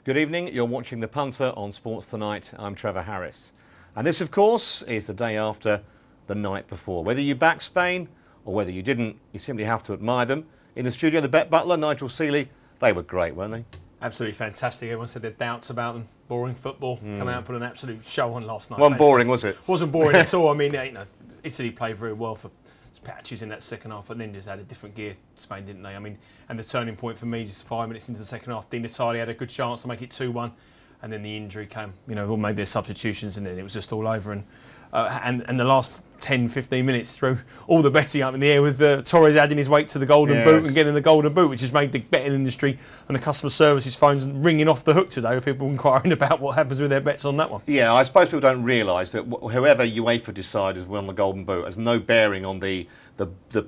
Good evening, you're watching The Punter on Sports Tonight. I'm Trevor Harris. And this, of course, is the day after the night before. Whether you back Spain or whether you didn't, you simply have to admire them. In the studio, the bet butler, Nigel Seeley, they were great, weren't they? Absolutely fantastic. Everyone said their doubts about them. Boring football. Come out and put an absolute show on last night. Wasn't boring, was it? Wasn't boring at all. I mean, Italy played very well for patches in that second half, and then just had a different gear, Spain, didn't they? I mean, and the turning point for me, just 5 minutes into the second half, Di Natale had a good chance to make it 2-1, and then the injury came. All made their substitutions, and then it was just all over. And the last 10-15 minutes threw all the betting up in the air with Torres adding his weight to the golden boot and getting the golden boot, which has made the betting industry and the customer services phones ringing off the hook today with people inquiring about what happens with their bets on that one. Yeah, I suppose people don't realise that whoever UEFA decide has won the golden boot has no bearing on the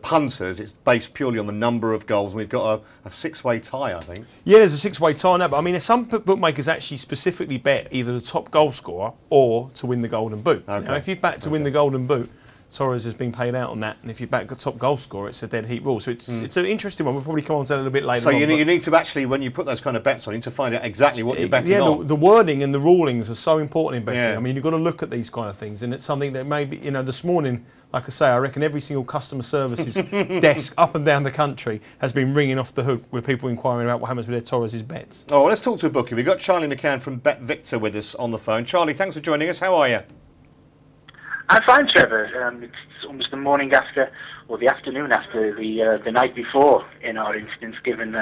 punters. It's based purely on the number of goals, and we've got a six-way tie, I think. Yeah, there's a six-way tie now, but I mean, some bookmakers actually specifically bet either the top goal scorer or to win the golden boot. Okay. Now, if you've backed to win the golden boot, Torres has been paid out on that, and if you back the top goal scorer, it's a dead heat rule. So it's an interesting one. We'll probably come on to that a little bit later. So you need to actually, when you put those kind of bets on, you need to find out exactly what you're betting on. The wording and the rulings are so important in betting. Yeah. I mean, you've got to look at these kind of things, and it's something that maybe, this morning, like I say, I reckon every single customer services desk up and down the country has been ringing off the hook with people inquiring about what happens with their Torres' bets. Oh, well, let's talk to a bookie. We've got Charlie McCann from Bet Victor with us on the phone. Charlie, thanks for joining us. How are you? I'm fine, Trevor. It's almost the morning after, or the afternoon after the night before, in our instance, given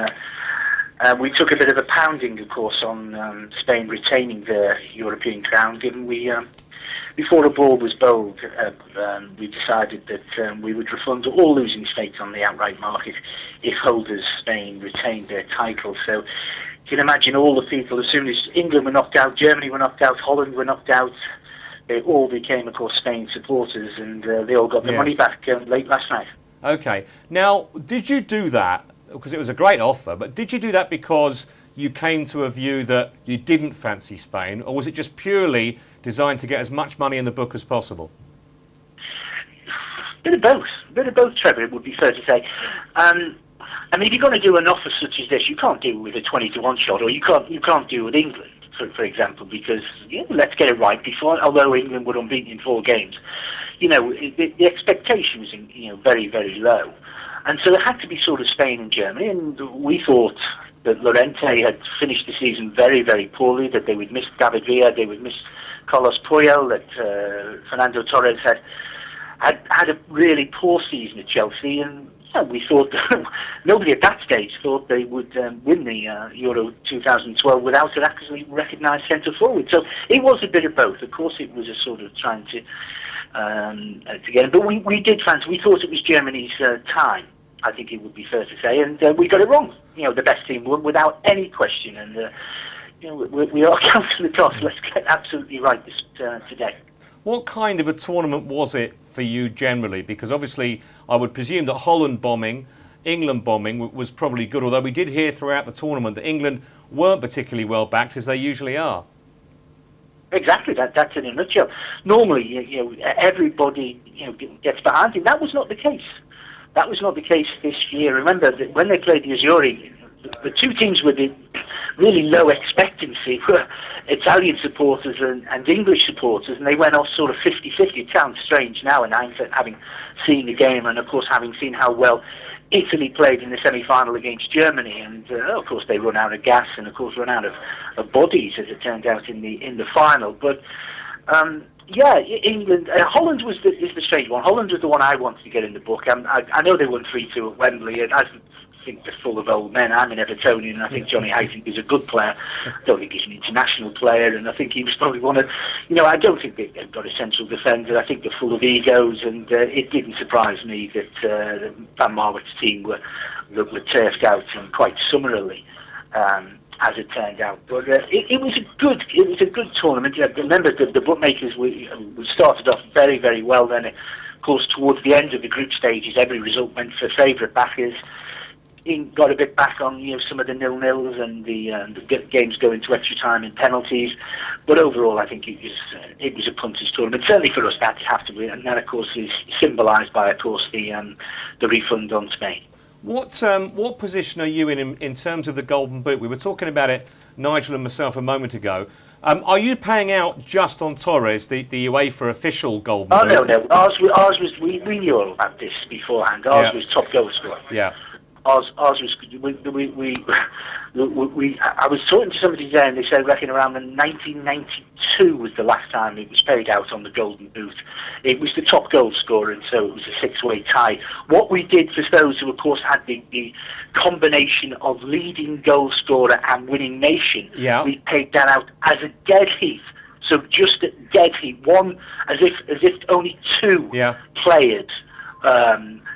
we took a bit of a pounding, of course, on Spain retaining the European crown, given before the ball was bowled, we decided that we would refund all losing stakes on the outright market if holders Spain retained their title. So you can imagine all the people, as soon as England were knocked out, Germany were knocked out, Holland were knocked out, they all became, of course, Spain supporters, and they all got their money back late last night. OK. Now, did you do that, because it was a great offer, but did you do that because you came to a view that you didn't fancy Spain, or was it just purely designed to get as much money in the book as possible? Bit of both, Trevor, it would be fair to say. I mean, if you're going to do an offer such as this, you can't do it with a 20-to-1 shot, or you can't do it with England, for example, because let's get it right. Before, although England were unbeaten in 4 games, the expectation was very, very low, and so it had to be sort of Spain and Germany. And we thought that Llorente had finished the season very, very poorly, that they would miss David Villa, they would miss Carlos Puyol, that Fernando Torres had a really poor season at Chelsea, and we thought that nobody at that stage thought they would win the Euro 2012 without an actually recognised centre forward. So it was a bit of both. Of course, it was a sort of trying to get it, but we did fancy. We thought it was Germany's time, I think it would be fair to say, and we got it wrong. The best team won without any question, and we are counting the toss. Let's get absolutely right this today. What kind of a tournament was it for you generally? Because obviously I would presume that Holland bombing, England bombing was probably good, although we did hear throughout the tournament that England weren't particularly well backed, as they usually are. Exactly, that's in a nutshell. Normally, everybody gets behind him. That was not the case. That was not the case this year. Remember that when they played the Azzurri, the two teams with the really low expectancy were Italian supporters and English supporters, and they went off sort of 50-50. It sounds strange now, and having seen the game, and of course having seen how well Italy played in the semi-final against Germany, and of course they run out of gas, and of course run out of bodies, as it turned out in the final. But England, Holland is the strange one. Holland was the one I wanted to get in the book. I know they won 3-2 at Wembley, and I think they're full of old men. I'm an Evertonian, and I think Johnny Heiting is a good player. I don't think he's an international player, and I think he was probably one of, I don't think they've got a central defender. I think they're full of egos, and it didn't surprise me that Van Marwit's team were turfed out and quite summarily, as it turned out. But it was a good tournament. Remember, the bookmakers we started off very, very well. Then, of course, towards the end of the group stages, every result went for favourite backers. Got a bit back on some of the nil-nils and the games going to extra time and penalties, but overall I think it was a punters tournament. Certainly for us, that have to be, and that of course is symbolised by, of course, the refund on Spain. What position are you in terms of the Golden Boot? We were talking about it, Nigel and myself, a moment ago. Are you paying out just on Torres, the UEFA official Golden Boot? Oh no, ours was we knew all about this beforehand. Ours was top goal scorer. Yeah. Ours was I was talking to somebody today, and they said reckon around 1992 was the last time it was paid out on the Golden Boot. It was the top goal scorer, and so it was a six-way tie. What we did for those who, of course, had the combination of leading goal scorer and winning nation, we paid that out as a dead heat. So just a dead heat, one as if only two players.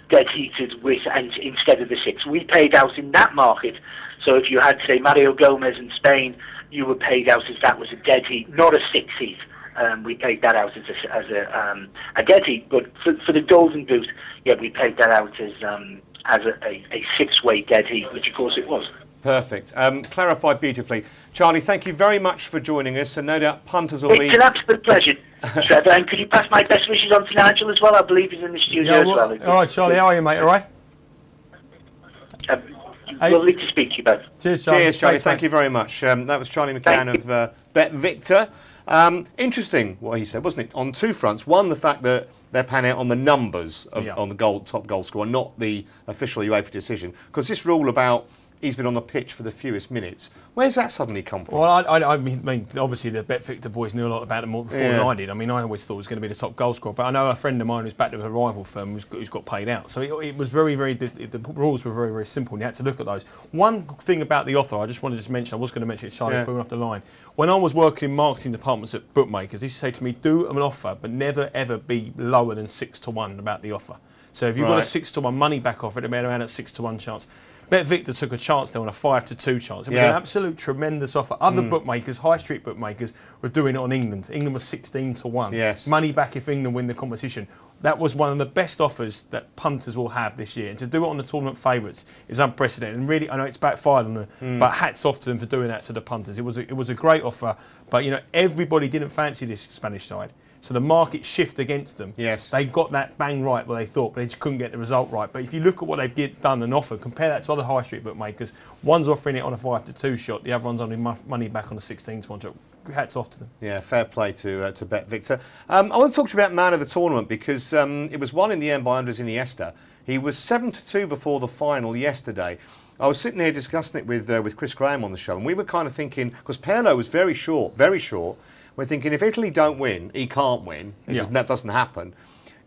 Dead heated with, and instead of the six, we paid out in that market. So if you had, say, Mario Gomez in Spain, you were paid out as that was a dead heat, not a six heat. We paid that out as a dead heat. But for the Golden Boot, we paid that out as a six-way dead heat, which of course it was. Perfect. Clarified beautifully. Charlie, thank you very much for joining us, and no doubt punters will be... It's an absolute pleasure, Trevor, and could you pass my best wishes on to Nigel as well? I believe he's in the studio as well. All right, Charlie, how are you, mate? All right? Lovely to speak to you both. Cheers, Charlie. Cheers, Charlie. Thank you very much. That was Charlie McCann of Bet Victor. Interesting what he said, wasn't it? On two fronts. One, the fact that they're panning out on the numbers on the top goal scorer, not the official UEFA decision. Because this rule about he's been on the pitch for the fewest minutes, where's that suddenly come from? Well, I mean, obviously the Bet Victor boys knew a lot about him before than I did. I mean, I always thought it was going to be the top goal scorer, but I know a friend of mine who's backed with a rival firm who's got paid out. So it was very, the rules were very, very simple, and you had to look at those. One thing about the offer, I just wanted to mention, I was going to mention it, Charlie, before we went off the line. When I was working in marketing departments at bookmakers, they used to say to me, do an offer, but never, ever be lower than 6-1 about the offer. So if you've got a 6-1 money back offer, it made around a 6-1 chance. Bet Victor took a chance there on a 5-2 chance. It was an absolute tremendous offer. Other bookmakers, high street bookmakers, were doing it on England. England was 16-1. Yes. Money back if England win the competition. That was one of the best offers that punters will have this year. And to do it on the tournament favourites is unprecedented. And really, I know it's backfired on them, but hats off to them for doing that to the punters. It was a great offer. But, you know, everybody didn't fancy this Spanish side. So the market shift against them. Yes. They got that bang right where they thought, but they just couldn't get the result right. But if you look at what they've done and offered, compare that to other high street bookmakers, one's offering it on a 5-2 shot, the other one's only money back on a 16-1 shot. Hats off to them. Yeah, fair play to Bet Victor. I want to talk to you about man of the tournament because it was won in the end by Andres Iniesta. He was 7-2 before the final yesterday. I was sitting here discussing it with Chris Graham on the show, and we were kind of thinking, because Pirlo was very short. We're thinking if Italy don't win, he can't win. That doesn't happen.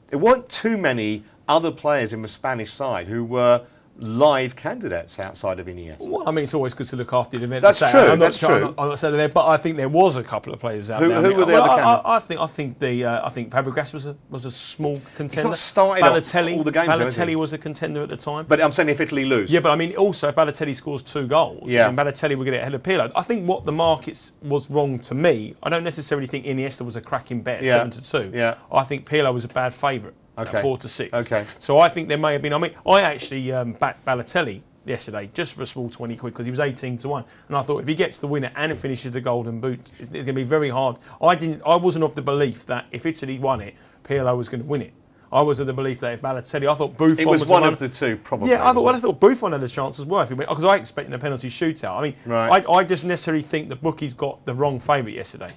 There weren't too many other players in the Spanish side who were live candidates outside of Iniesta. Well, I mean, it's always good to look after the event. That's true. I'm not saying there, but I think there was a couple of players out there. Who were the other candidates? I think Fabregas was a small contender. He's not started all the games. Balotelli was a contender at the time. But I'm saying if Italy lose. Yeah, but I mean, also if Balotelli scores 2 goals, then Balotelli will get it ahead of Pirlo. I think what the markets was wrong to me. I don't necessarily think Iniesta was a cracking bet at 7-2. Yeah. I think Pirlo was a bad favourite. Okay. 4-6. Okay. So I think there may have been. I mean, I actually backed Balotelli yesterday just for a small 20 quid because he was 18-1, and I thought if he gets the winner and finishes the Golden Boot, it's going to be very hard. I wasn't of the belief that if Italy won it, Pirlo was going to win it. I was of the belief that if Balotelli, I thought Buffon it was one of the two, probably. Yeah, I thought Buffon had a chance as well because I expected a penalty shootout. I mean, I just necessarily think the bookies got the wrong favourite yesterday.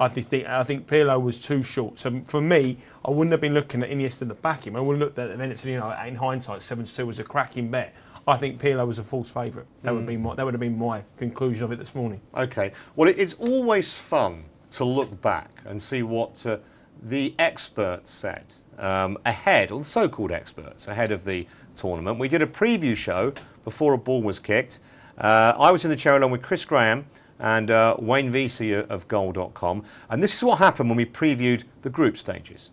I think Pirlo was too short. So for me, I wouldn't have been looking at Iniesta to back him. I would have looked at it then. It's, you know, in hindsight, 7-2 was a cracking bet. I think Pirlo was a false favourite. That would have been my conclusion of it this morning. Okay. Well, it's always fun to look back and see what the experts said ahead, or the so-called experts ahead of the tournament. We did a preview show before a ball was kicked. I was in the chair along with Chris Graham and Wayne Vesey of Goal.com. And this is what happened when we previewed the group stages.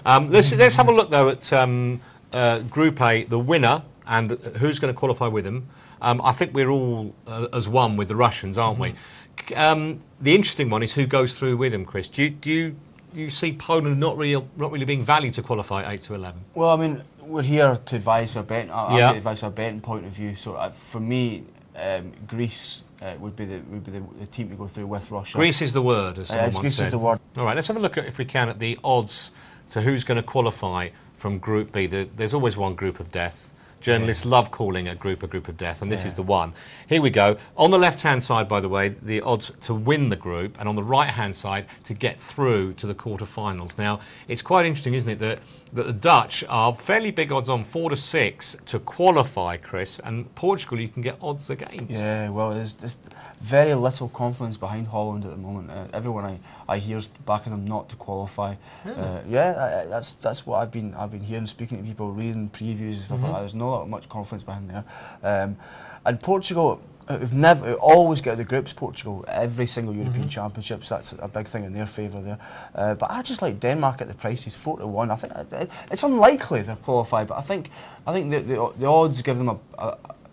Let's have a look, though, at Group A, the winner, and who's going to qualify with them. I think we're all as one with the Russians, aren't we? The interesting one is who goes through with them, Chris. Do you see Poland not really being valued to qualify 8 to 11? Well, I mean, we're here to advise our betting. I advise our betting point of view. So for me, Greece would be the team to go through with Russia. Greece is the word, as someone once Greece said. is the word. All right, let's have a look at, if we can, at the odds to who's going to qualify from Group B. There's always one group of death. Journalists love calling a group of death, and this is the one. Here we go. On the left-hand side, by the way, the odds to win the group, and on the right-hand side to get through to the quarter-finals. Now, it's quite interesting, isn't it, that the Dutch are fairly big odds on 4 to 6 to qualify, Chris, and Portugal you can get odds against. Yeah, well, there's just very little confidence behind Holland at the moment. Everyone I hear is backing them not to qualify. That's what I've been hearing, speaking to people, reading previews and stuff like that. There's not much confidence behind there. And Portugal, we've always get out of the groups, Portugal, every single European Championships. That's a big thing in their favour there. But I just like Denmark at the prices, 4 to 1. I think it's unlikely to qualify, but I think the odds give them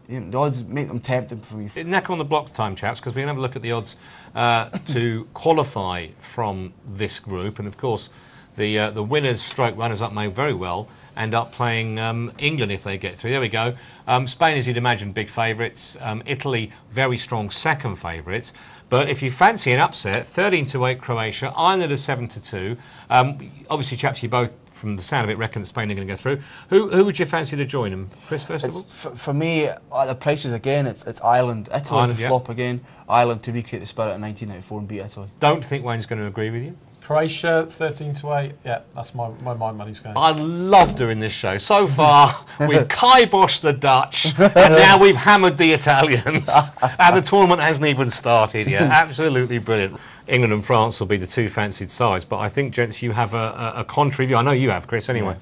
the odds make them tempting for me. Neck on the blocks time, chaps, because we can have a look at the odds to qualify from this group, and of course the winners stroke runners-up may very well end up playing England if they get through. There we go. Spain, as you'd imagine, big favourites. Italy, very strong second favourites. But if you fancy an upset, 13-8 Croatia, Ireland are 7-2. Obviously, chaps, you both, from the sound of it, reckon that Spain are going to go through. Who would you fancy to join them? Chris, first of all? For me, at the prices again, it's Ireland. Italy to flop again. Ireland to recreate the spirit of 1994 and beat Italy. Don't think Wayne's going to agree with you. Croatia, 13-8. Yeah, that's my money's going. I love doing this show. So far, we've kiboshed the Dutch, and now we've hammered the Italians. And the tournament hasn't even started yet. Absolutely brilliant. England and France will be the two fancied sides, but I think, gents, you have a contrary view. I know you have, Chris, anyway.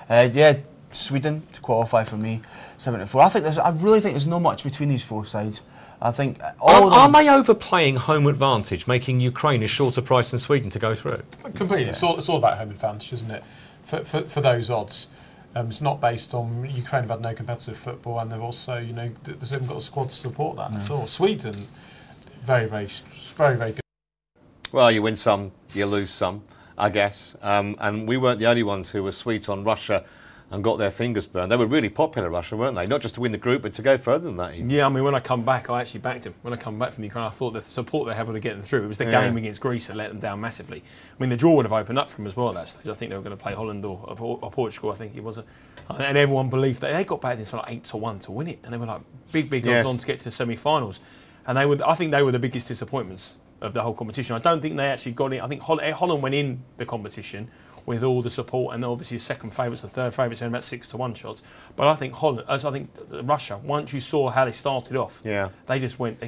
Yeah, Sweden to qualify for me, 7-4. I really think there's not much between these four sides. I think are they overplaying home advantage, making Ukraine a shorter price than Sweden to go through? Completely. Yeah. It's all about home advantage, isn't it? For those odds, it's not based on Ukraine have had no competitive football, and they've also, they haven't got a squad to support that at all. Sweden, very good. Well, you win some, you lose some, I guess. And we weren't the only ones who were sweet on Russia and got their fingers burned. They were really popular, Russia, weren't they? Not just to win the group, but to go further than that even. Yeah, I mean, when I come back, I actually backed them. When I come back from the Ukraine, I thought the support they had to get them through. It was the game against Greece that let them down massively. I mean, the draw would have opened up for them as well at that stage. I think they were going to play Holland or Portugal, I think it was. And everyone believed that they got back this like 8-1 to win it. And they were like big odds on to get to the semi-finals. And I think they were the biggest disappointments of the whole competition. I don't think they actually got it. I think Holland went in the competition with all the support, and obviously second favourites, the third favourites, and about 6-1 shots. But I think Russia, once you saw how they started off, they just went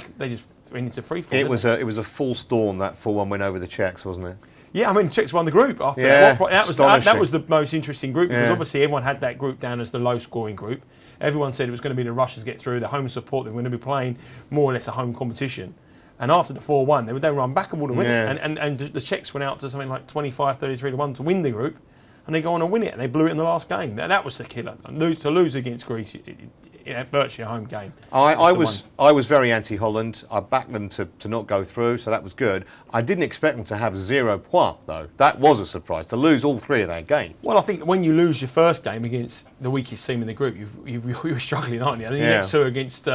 into free fall. It was a full storm, that 4-1 win over the Czechs, wasn't it? Yeah, I mean, the Czechs won the group after that was the most interesting group, because obviously everyone had that group down as the low-scoring group. Everyone said it was going to be the Russians get through, the home support, they were going to be playing more or less a home competition. And after the 4-1, they were unbackable to win it. And the Czechs went out to something like 25-33-1 to win the group, and they go on and win it. And they blew it in the last game. That was the killer. To lose against Greece, virtually a home game. I was very anti-Holland. I backed them to not go through, so that was good. I didn't expect them to have 0 points, though. That was a surprise, to lose all three of their games. Well, I think when you lose your first game against the weakest team in the group, you're struggling, aren't you? I think the next two against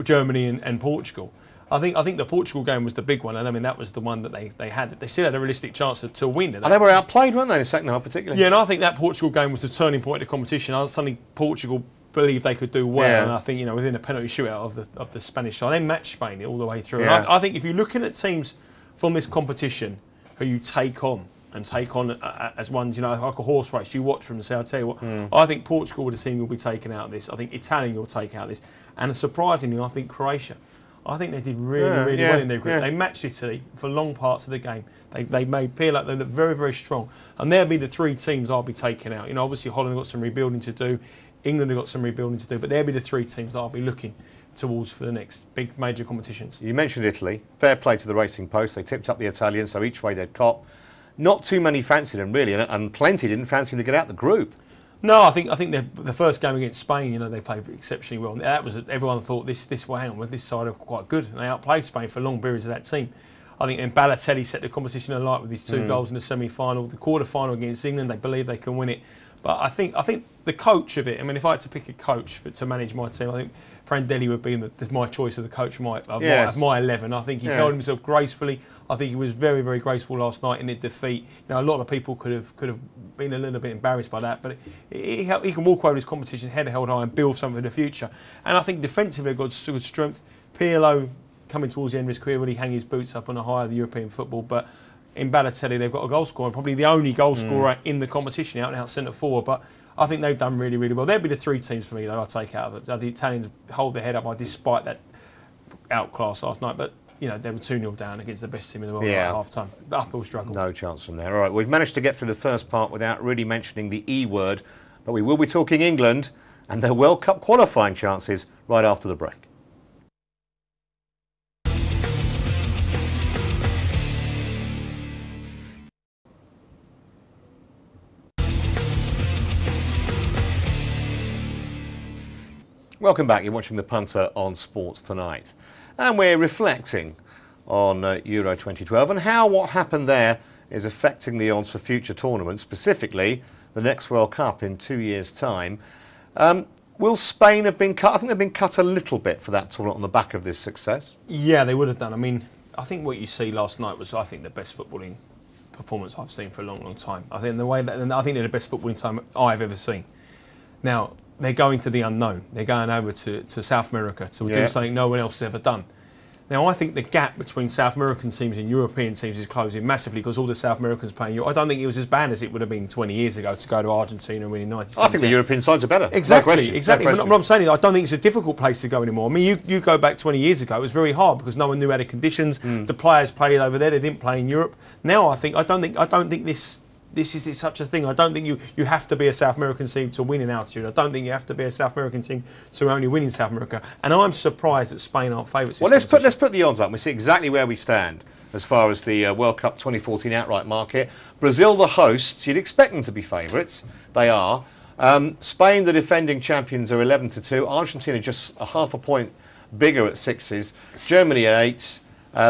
Germany and Portugal. I think the Portugal game was the big one, and I mean that was the one that they had. They still had a realistic chance to win. And they were outplayed, weren't they, in the second half particularly? Yeah, and I think that Portugal game was the turning point of the competition. Suddenly Portugal believed they could do well, and I think within a penalty shootout of the Spanish side, they matched Spain all the way through. And I think if you're looking at teams from this competition who you take on as ones, like a horse race, you watch them and say, I'll tell you what, I think Portugal with the team will be taken out of this. I think Italy will take out of this, and surprisingly, I think Croatia. I think they did really well in their group. They matched Italy for long parts of the game. They made appear like they looked very, very strong. And they'll be the three teams I'll be taking out. Obviously Holland have got some rebuilding to do. England have got some rebuilding to do. But they'll be the three teams I'll be looking towards for the next big major competitions. You mentioned Italy. Fair play to the Racing Post. They tipped up the Italians, so each way they'd cop. Not too many fancied them, really, and plenty didn't fancy them to get out the group. No, I think the first game against Spain, they played exceptionally well. That was everyone thought this side are quite good, and they outplayed Spain for long periods of that team. I think then Balotelli set the competition alight with his two goals in the semi-final. The quarter-final against England, they believe they can win it. But I think the coach of it. I mean, if I had to pick a coach to manage my team, I think Prandelli would be my choice of the coach of my 11. I think he held himself gracefully. I think he was very, very graceful last night in the defeat. You know, a lot of people could have been a little bit embarrassed by that, but he can walk away with his competition head held high and build something for the future. And I think defensively they've got good strength. Pirlo coming towards the end of his career really hang his boots up on the high of the European football, but in Balotelli they've got a goal scorer, probably the only goal scorer in the competition, out and out centre forward. But I think they've done really, really well. They'll be the three teams for me that I'll take out of it. The Italians hold their head up despite that outclass last night, but you know, they were 2-0 down against the best team in the world at half-time. The uphill struggle. No chance from there. All right, we've managed to get through the first part without really mentioning the E word, but we will be talking England and their World Cup qualifying chances right after the break. Welcome back. You're watching the Punter on Sports Tonight. And we're reflecting on Euro 2012 and how what happened there is affecting the odds for future tournaments, specifically the next World Cup in 2 years' time. Will Spain have been cut? I think they've been cut a little bit for that tournament on the back of this success. Yeah, they would have done. I mean, I think what you see last night was, I think, the best footballing performance I've seen for a long, long time. I think I think they're the best footballing time I've ever seen. Now, they're going to the unknown. They're going over to South America to do something no one else has ever done. Now, I think the gap between South American teams and European teams is closing massively because all the South Americans are playing Europe. I don't think it was as bad as it would have been 20 years ago to go to Argentina and win in 1970. I think the European sides are better. Exactly, no exactly. No But what I'm saying is I don't think it's a difficult place to go anymore. I mean, you go back 20 years ago, it was very hard because no one knew how the conditions. The players played over there, they didn't play in Europe. Now I don't think this is such a thing. I don't think you have to be a South American team to win in altitude. I don't think you have to be a South American team to only win in South America. And I'm surprised that Spain aren't favourites. Well, let's put the odds up. We see exactly where we stand as far as the World Cup 2014 outright market. Brazil, the hosts, you'd expect them to be favourites. They are. Spain, the defending champions, are 11-2. Argentina just a half a point bigger at 6s. Germany at 8s.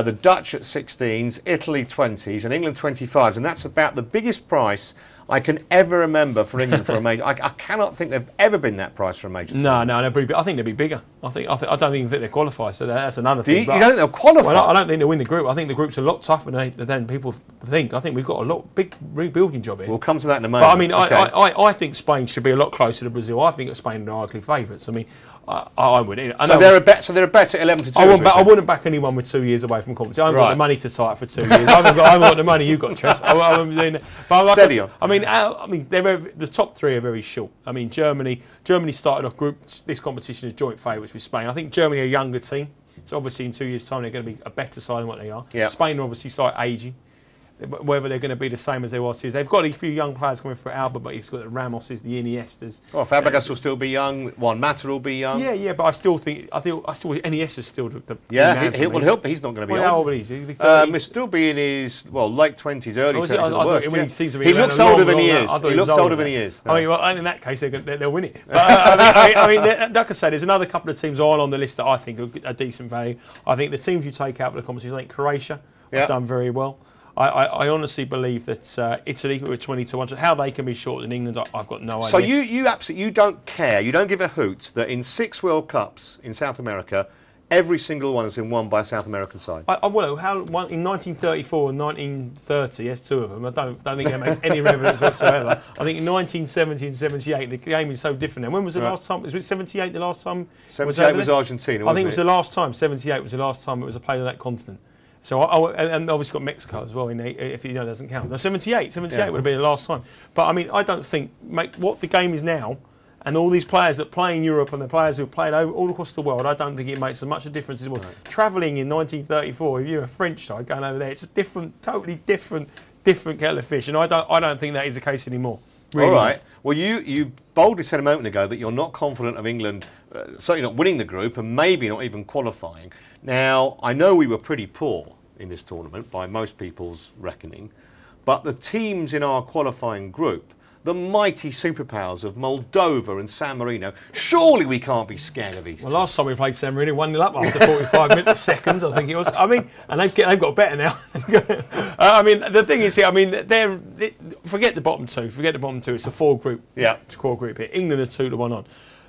The Dutch at 16s, Italy 20s, and England 25s, and that's about the biggest price I can ever remember for England for a major. I cannot think they've ever been that price for a major. No, I think they'll be bigger. I don't even think they qualify, so that's another thing. You don't think they'll qualify? Well, I don't think they'll win the group. I think the group's a lot tougher than people think. I think we've got a big rebuilding job here. We'll come to that in a moment. But I mean, okay. I think Spain should be a lot closer to Brazil. I think Spain are likely favourites. I mean, I would. So they're a bet at 11-2. I wouldn't back anyone with 2 years away from competition. I haven't got the money to tie it for 2 years. I haven't got the money you've got, Trev. Steady on. I mean, the top three are very short. I mean, Germany started off this competition as joint favourites with Spain. I think Germany are a younger team, so obviously in 2 years' time they're going to be a better side than what they are. Yep. Spain are obviously start aging. Whether they're going to be the same as they were 2 years. They've got a few young players coming through Alba, but he's got the Ramoses, the Iniestas. Well, Fabregas will still be young. Juan Mata will be young. Yeah, but I still Iniesta is still the he's not going to be old. How old is he? He'll still be in his late 20s, early 30s. He looks older than he is. He looks older than he is. I mean, well, in that case, they'll win it. But, I mean, like I said, there's another couple of teams on the list that I think are decent value. I think the teams you take out for the competition, I think Croatia have done very well. I honestly believe that Italy, who are 20-1, how they can be shorter than England, I've got no idea. So you absolutely don't care, you don't give a hoot that in 6 World Cups in South America, every single one has been won by a South American side? In 1934 and 1930, yes, 2 of them. I don't think that makes any relevance whatsoever. I think in 1970 and 78, the game is so different. And when was the last time? Was it 78 the last time? 78 was Argentina, I think it was the last time. 78 was the last time it was a play on that continent. So and obviously got Mexico as well. If you know, doesn't count. No, 78 would have been the last time. But I mean, I don't think what the game is now, and all these players that play in Europe and the players who have played all across the world, I don't think it makes as much a difference as it was. Right. Travelling in 1934, if you're a French side going over there, it's a totally different kettle of fish, and I don't think that is the case anymore. Really. All right. Well, you boldly said a moment ago that you're not confident of England, certainly not winning the group, and maybe not even qualifying. Now, I know we were pretty poor in this tournament by most people's reckoning, but the teams in our qualifying group, the mighty superpowers of Moldova and San Marino. Surely we can't be scared of these. Well, last time we played San Marino, 1-0 up after 45 minutes, seconds, I think it was. I mean, and they've got better now. I mean, the thing is here, I mean, forget the bottom two. Forget the bottom two. It's a core group here. England are 2-1 on.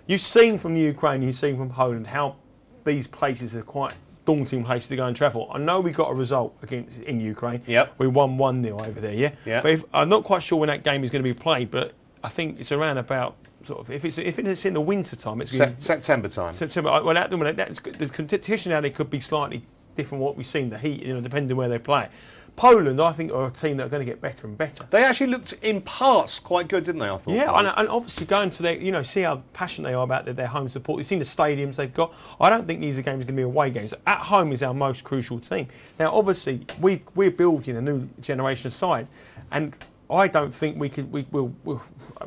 You've seen from the Ukraine, you've seen from Poland how these places are quite daunting places to go and travel. I know we got a result in Ukraine. Yep. We won 1-0 over there, yeah? Yep. But I'm not quite sure when that game is going to be played, but I think it's around about, sort of, if it's in the winter time, it's September time. September. Well, the competition now, they could be slightly different what we've seen, the heat, depending where they play. Poland, I think, are a team that are going to get better and better. They actually looked in parts quite good, didn't they? I thought. Yeah, and obviously going to their, see how passionate they are about their home support. You've seen the stadiums they've got. I don't think these are games going to be away games. At home is our most crucial team. Now, obviously, we're building a new generation of side, and I don't think we'll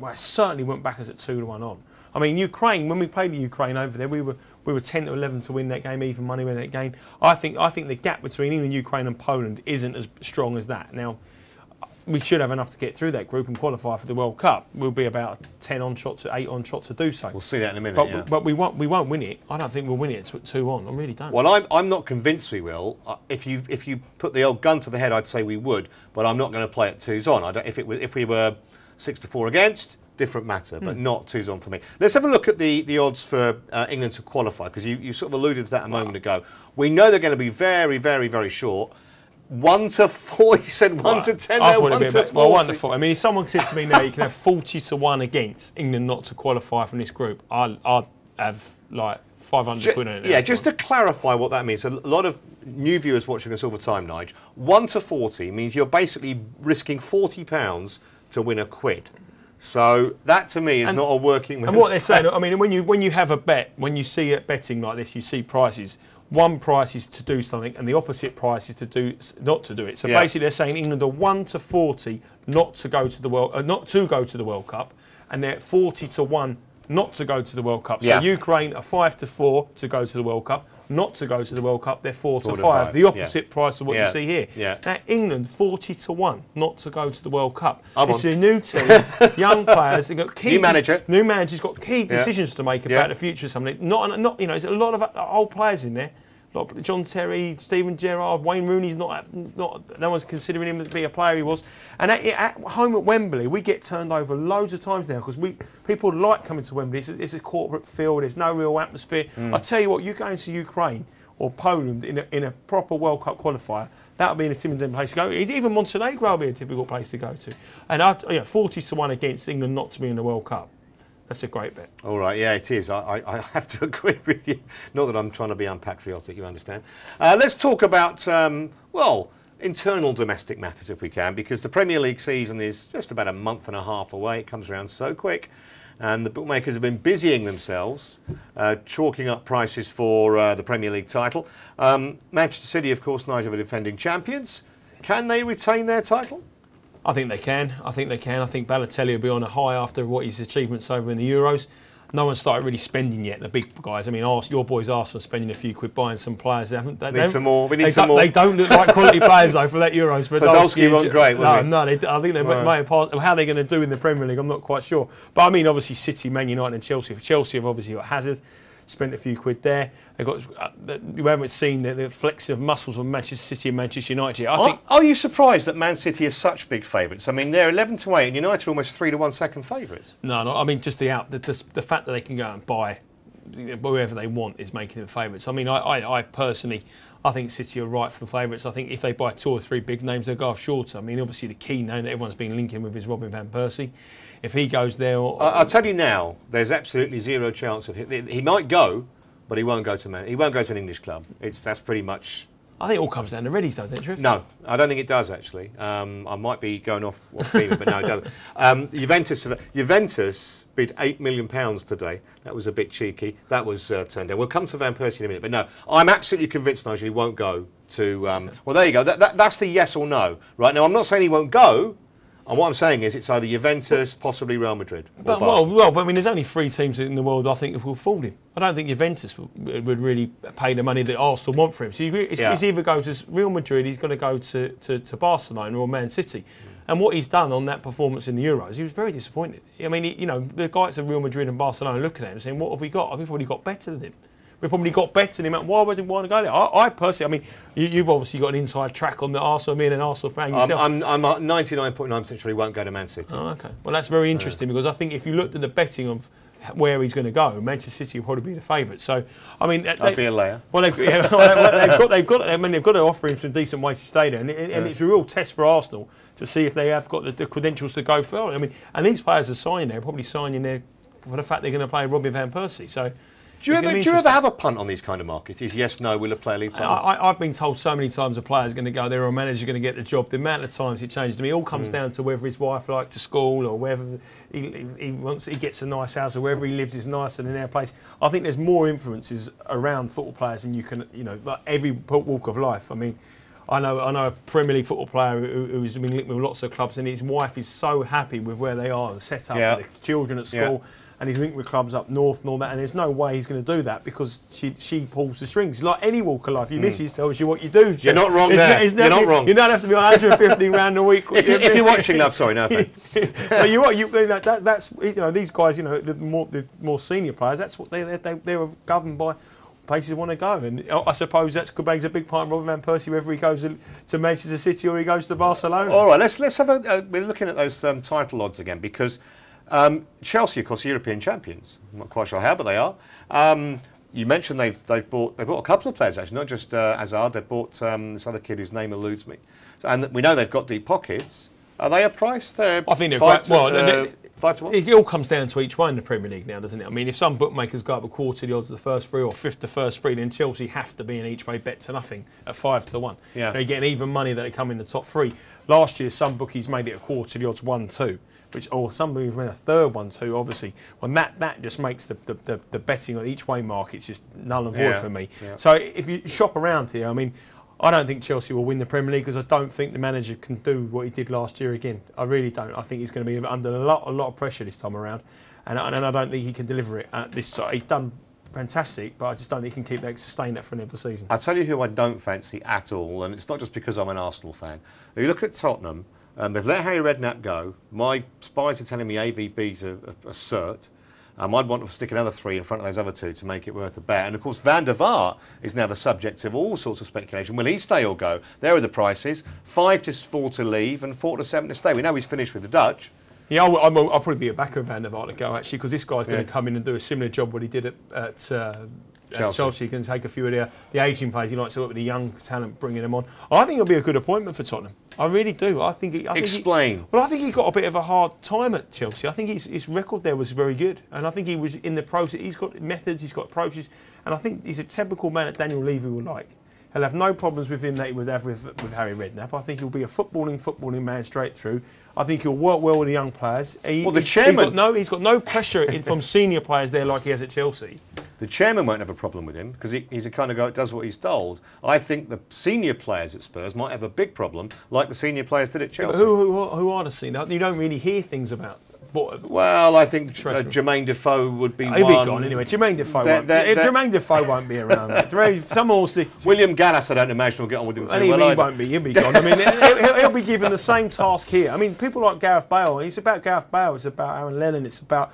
I certainly won't back us at 2-1 on. I mean, Ukraine, when we played the Ukraine over there, we were 10-11 to win that game, even money win that game. I think the gap between England, Ukraine and Poland isn't as strong as that. Now, we should have enough to get through that group and qualify for the World Cup. We'll be about 10 on shot to 8 on shot to do so. We'll see that in a minute. But we won't win it. I don't think we'll win it at 2-1. I really don't. Well, I'm not convinced we will. If you put the old gun to the head, I'd say we would. But I'm not going to play at 2s on. If we were 6-4 against, different matter, but not 2s on for me. Let's have a look at the odds for England to qualify, because you sort of alluded to that a moment ago. We know they're going to be very, very, very short. 1-4, you said 1-10, there, 1-4. Well, 1-4. I mean, if someone said to me now you can have 40-1 against England not to qualify from this group, I'd have like 500 quid on it. Yeah, just to clarify what that means. A lot of new viewers watching us all the time, Nige. 1-40 means you're basically risking £40 to win a quid. So that to me is not a working. And what they're saying, I mean, when you have a bet, when you see it betting like this, you see prices. One price is to do something, and the opposite price is not to do it. So basically, they're saying England are 1-40 not to go to the World Cup, and they're 40-1 not to go to the World Cup. So Ukraine are 5-4 to go to the World Cup. Not to go to the World Cup, they're 4-5. The opposite price of what you see here. Now, England 40-1 not to go to the World Cup. It's a new team, young players. They've got key new manager's got key decisions to make about the future of something. There's a lot of old players in there. Like John Terry, Steven Gerrard, Wayne Rooney's no one's considering him to be a player he was. And at home at Wembley, we get turned over loads of times now because people like coming to Wembley. It's a corporate field. There's no real atmosphere. I tell you what, you go into Ukraine or Poland in a proper World Cup qualifier, that would be an intimidating place to go. Even Montenegro would be a difficult place to go to. And 40-1 against England not to be in the World Cup. That's a great bet. All right, yeah, it is. I have to agree with you. Not that I'm trying to be unpatriotic, you understand. Let's talk about, internal domestic matters if we can, because the Premier League season is just about a month and a half away. It comes around so quick. And the bookmakers have been busying themselves, chalking up prices for the Premier League title. Manchester City, of course, Nigel, are defending champions. Can they retain their title? I think they can. I think Balotelli will be on a high after what his achievements over in the Euros. No one's started really spending yet, the big guys. I mean, your boys Arsenal spending a few quid buying some players. They haven't. We need some more. They don't look like quality players though for that Euros. Podolski wasn't great, was he? No. I think they might have passed. How they're going to do in the Premier League, I'm not quite sure. But I mean, obviously City, Man United, and Chelsea. Chelsea have obviously got Hazard. Spent a few quid there. They got. You haven't seen the flexing of muscles of Manchester City and Manchester United. Are you surprised that Man City are such big favourites? I mean, they're 11-8, and United are almost 3-1 second favourites. No. I mean, just the fact that they can go out and buy whoever they want is making them favourites. I mean, I personally, I think City are rightful favourites. I think if they buy 2 or 3 big names, they'll go off shorter. I mean, obviously the key name that everyone's been linking with is Robin van Persie. If he goes there, I'll tell you now, there's absolutely zero chance of him. He might go. But he won't go to an English club. That's pretty much. I think it all comes down to Reddy's, though, don't you? No, I don't think it does actually. I might be going off fever, but no, it doesn't. Juventus bid £8 million today. That was a bit cheeky. That was turned down. We'll come to Van Persie in a minute, but no, I'm absolutely convinced Nigel he won't go to. Well, there you go. That's the yes or no. Right now, I'm not saying he won't go. And what I'm saying is it's either Juventus, possibly Real Madrid. But I mean, there's only 3 teams in the world I think will afford him. I don't think Juventus would really pay the money that Arsenal want for him. So he's either go to Real Madrid, he's going to go to Barcelona or Man City. And what he's done on that performance in the Euros, he was very disappointed. I mean, the guys at Real Madrid and Barcelona looking at him and saying, what have we got? We've probably got better than him. We've probably got better than him. Why would he want to go there? I personally, I mean, you've obviously got an inside track on the Arsenal, being an Arsenal fan yourself. I'm 99.9% sure he won't go to Man City. Oh, okay. Well, that's very interesting because I think if you looked at the betting of where he's going to go, Manchester City will probably be the favourite. So, I mean, I'd be a layer. Well, they've got to offer him some decent way to stay there, and it's a real test for Arsenal to see if they have got the credentials to go further. I mean, and these players are signing there, probably signing there for the fact they're going to play Robin van Persie. So. Do you ever have a punt on these kind of markets? Is yes, no, will a player leave? I've been told so many times a player's going to go there or a manager's going to get the job. The amount of times it changes to me, it all comes down to whether his wife likes to school or whether he gets a nice house or wherever he lives is nicer than their place. I think there's more influences around football players than you can, like every walk of life. I mean, I know a Premier League football player who's been linked with lots of clubs, and his wife is so happy with where they are, the setup, the children at school. Yeah. And he's linked with clubs up north and all that, and there's no way he's going to do that because she pulls the strings. Like any walk of life, your missus tells you what you do. You're not wrong there. You're not wrong. You don't have to be 150 round a week. If you're watching, love, sorry, no. But you're right. That's these guys. The more senior players. That's what they're governed by. Places want to go, and I suppose that's a big part of Robin van Persie, whether he goes to Manchester City or he goes to Barcelona. All right, let's have we're looking at those title odds again because. Chelsea, of course, European champions. I'm not quite sure how, but they are. You mentioned they've bought a couple of players actually, not just Hazard. They've bought this other kid whose name eludes me. And we know they've got deep pockets. Are they a price? I think they're quite well. 5 to 1. It all comes down to each one in the Premier League now, doesn't it? I mean, if some bookmakers go up a quarter the odds of the first three or fifth the first three, then Chelsea have to be an each way bet to nothing at 5 to 1. Yeah. They're getting even money that they come in the top three. Last year, some bookies made it a quarter the odds 1-2. Or some bookies made a third one too, obviously. Well, that just makes the betting on each way markets just null and void for me. Yeah. So if you shop around here, I mean, I don't think Chelsea will win the Premier League because I don't think the manager can do what he did last year again. I really don't. I think he's going to be under a lot of pressure this time around, and I don't think he can deliver it at this side. He's done fantastic, but I just don't think he can sustain that for another season. I'll tell you who I don't fancy at all, and it's not just because I'm an Arsenal fan. If you look at Tottenham. They've let Harry Redknapp go. My spies are telling me AVB's a cert. I'd want to stick another 3 in front of those other 2 to make it worth a bet. And of course, Van der Vaart is now the subject of all sorts of speculation. Will he stay or go? There are the prices: 5 to 4 to leave and 4 to 7 to stay. We know he's finished with the Dutch. Yeah, I'll probably be a backer of Van der Vaart to go actually, because this guy's going to come in and do a similar job what he did at Chelsea. Can take a few of the aging players. He likes to work with the young talent, bringing them on. I think it'll be a good appointment for Tottenham. I really do. Explain. I think he got a bit of a hard time at Chelsea. I think his record there was very good, and I think he was in the process. He's got methods, he's got approaches, and I think he's a typical man that Daniel Levy will like. He'll have no problems with him that he would have with Harry Redknapp. I think he'll be a footballing man straight through. I think he'll work well with the young players. The chairman... He's got no pressure from senior players there like he has at Chelsea. The chairman won't have a problem with him because he's a kind of guy that does what he's told. I think the senior players at Spurs might have a big problem like the senior players did at Chelsea. Yeah, who are the senior? You don't really hear things about. Well, I think Jermaine Defoe would be one. He'll be gone anyway. Jermaine Defoe won't be around. Someone will stick. William Gallas, I don't imagine, will get on with him too well. He won't be. He'll be gone. I mean, he'll be given the same task here. I mean, people like Gareth Bale. It's about Gareth Bale. It's about Aaron Lennon. It's about